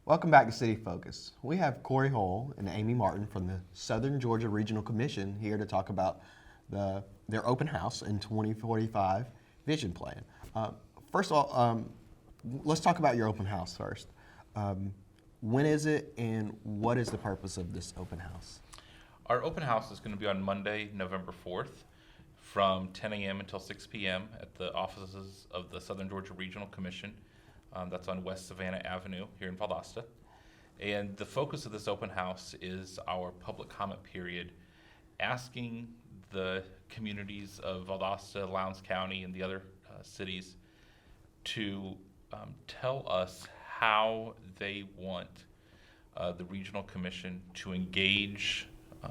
Welcome back to City Focus. We have Corey Hull and Amy Martin from the Southern Georgia Regional Commission here to talk about their open house and 2045 vision plan. First of all, let's talk about your open house first. When is it and what is the purpose of this open house? Our open house is going to be on Monday, November 4th from 10 a.m. until 6 p.m. at the offices of the Southern Georgia Regional Commission. That's on West Savannah Avenue here in Valdosta. And the focus of this open house is our public comment period, asking the communities of Valdosta, Lowndes County, and the other cities to tell us how they want the Regional Commission to engage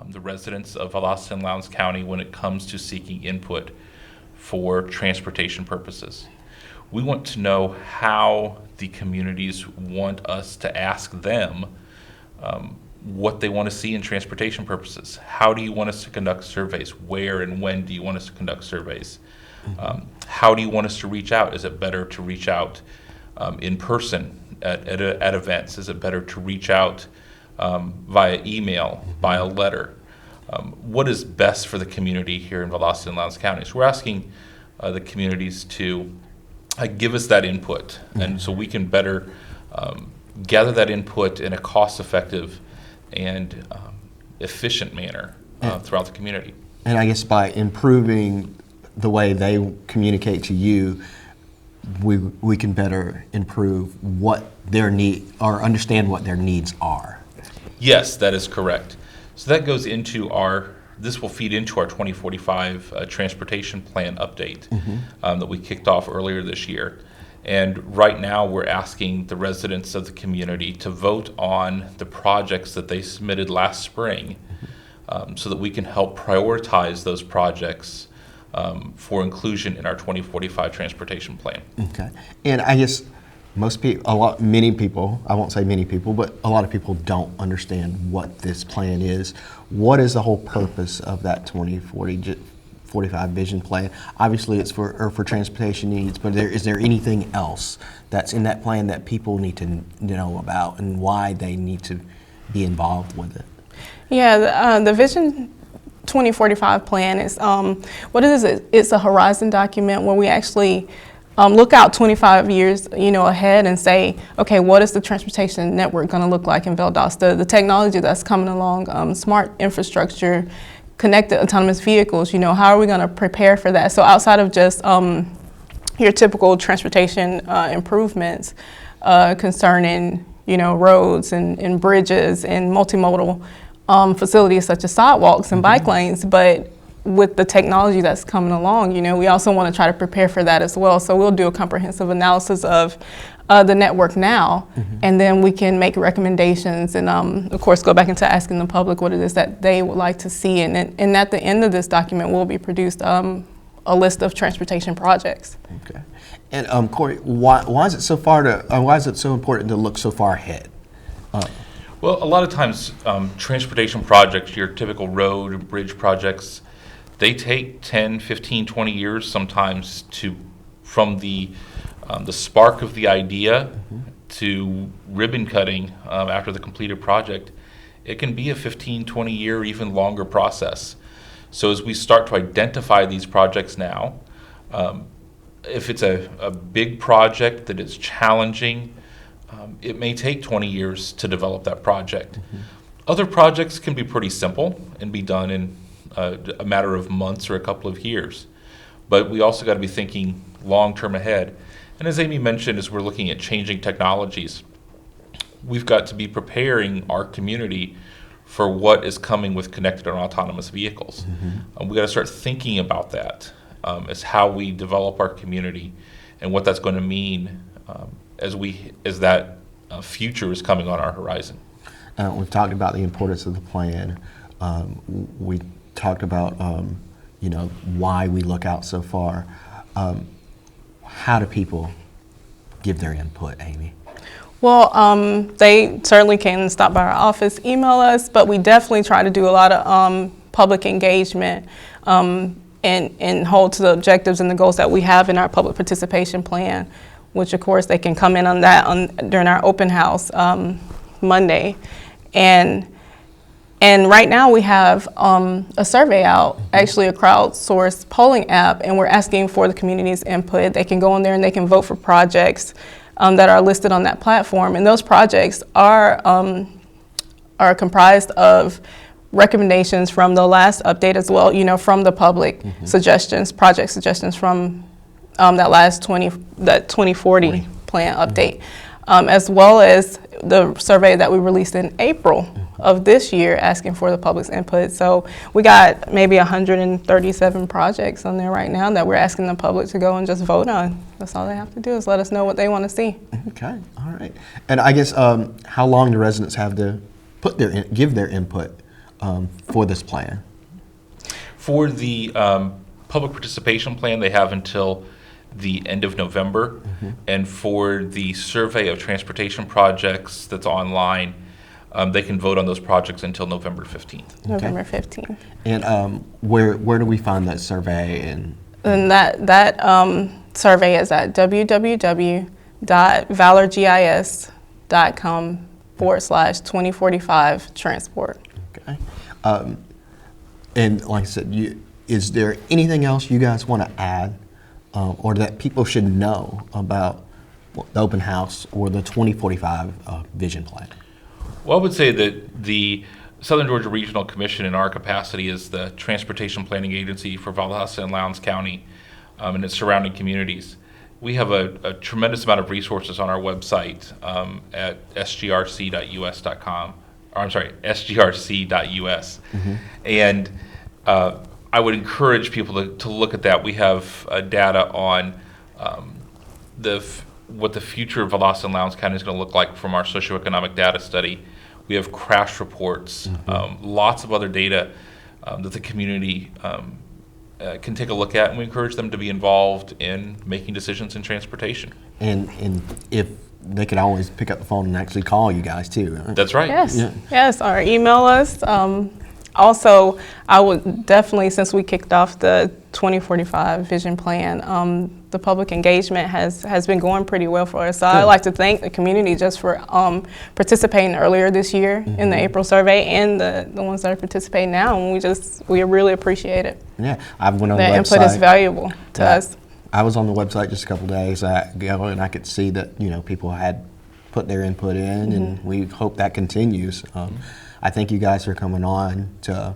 the residents of Valdosta and Lowndes County when it comes to seeking input for transportation purposes. We want to know how the communities want us to ask them what they want to see in transportation purposes. How do you want us to conduct surveys? Where and when do you want us to conduct surveys? How do you want us to reach out? Is it better to reach out in person at events? Is it better to reach out via email, via letter? What is best for the community here in Valdosta and Lowndes County? So we're asking the communities to give us that input, and so we can better gather that input in a cost-effective and efficient manner throughout the community. And I guess by improving the way they communicate to you, we can better improve what their need or understand what their needs are. Yes, that is correct. So that goes into this will feed into our 2045 transportation plan update that we kicked off earlier this year. And right now we're asking the residents of the community to vote on the projects that they submitted last spring so that we can help prioritize those projects for inclusion in our 2045 transportation plan. Okay. And I guess many people, I won't say many people, but a lot of people don't understand what this plan is. What is the whole purpose of that 2045 vision plan? Obviously it's for transportation needs, but is there anything else that's in that plan that people need to know about and why they need to be involved with it? Yeah, the Vision 2045 plan is, what it is, it's a horizon document where we actually look out 25 years, ahead and say, okay, what is the transportation network going to look like in Valdosta? The technology that's coming along, smart infrastructure, connected autonomous vehicles, how are we going to prepare for that? So outside of just your typical transportation improvements concerning, roads and bridges and multimodal facilities such as sidewalks and bike lanes, but with the technology that's coming along, we also want to try to prepare for that as well. So we'll do a comprehensive analysis of the network now, and then we can make recommendations and, of course, go back into asking the public what it is that they would like to see. And at the end of this document, will be produced a list of transportation projects. Okay. And Corey, why is it so important to look so far ahead? Well, a lot of times transportation projects, your typical road and bridge projects, they take 10, 15, 20 years sometimes from the spark of the idea to ribbon cutting after the completed project. It can be a 15, 20 year, even longer process. So as we start to identify these projects now, if it's a big project that is challenging, it may take 20 years to develop that project. Other projects can be pretty simple and be done in a matter of months or a couple of years. But we also got to be thinking long-term ahead. And as Amy mentioned, as we're looking at changing technologies, we've got to be preparing our community for what is coming with connected and autonomous vehicles. We got to start thinking about that as how we develop our community and what that's going to mean as that future is coming on our horizon. We've talked about the importance of the plan. We talked about why we look out so far. How do people give their input, Amy? Well, they certainly can stop by our office, email us, but we definitely try to do a lot of public engagement and hold to the objectives and the goals that we have in our public participation plan. which of course they can come in on that during our open house Monday. And right now we have a survey out, actually a crowdsourced polling app, and we're asking for the community's input. They can go on there and they can vote for projects that are listed on that platform. And those projects are comprised of recommendations from the last update as well, from the public, suggestions, project suggestions from that 2040 plan update, as well as the survey that we released in April of this year asking for the public's input. So we got maybe 137 projects on there right now that we're asking the public to go and just vote on. That's all they have to do is let us know what they want to see. Okay, all right. And I guess how long do residents have to give their input for this plan? For the public participation plan, they have until the end of November. And for the survey of transportation projects that's online, they can vote on those projects until November 15th. November 15th. And where do we find that survey? And that survey is at www.valorgis.com/2045 transport. Okay. And like I said, is there anything else you guys want to add or that people should know about the open house or the 2045 vision plan? Well, I would say that the Southern Georgia Regional Commission, in our capacity, is the transportation planning agency for Valdosta and Lowndes County and its surrounding communities. We have a tremendous amount of resources on our website at sgrc.us.com. Or, I'm sorry, sgrc.us. And I would encourage people to look at that. We have data on what the future of Valdosta and Lowndes County is going to look like from our socioeconomic data study. We have crash reports, lots of other data that the community can take a look at, and we encourage them to be involved in making decisions in transportation. And if they could always pick up the phone and actually call you guys too. Right? That's right. Yes, Yeah. yes, or email us. Also, I would definitely, since we kicked off the 2045 vision plan, the public engagement has been going pretty well for us. So I'd like to thank the community just for participating earlier this year in the April survey, and the ones that are participating now. And we really appreciate it. Yeah, I went on That the website. input is valuable to us. I was on the website just a couple days ago, and I could see that people had put their input in, and we hope that continues. I thank you guys for coming on to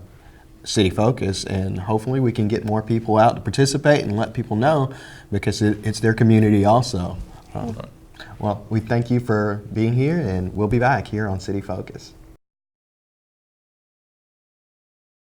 City Focus, and hopefully we can get more people out to participate and let people know, because it's their community also. Well, we thank you for being here, and we'll be back here on City Focus.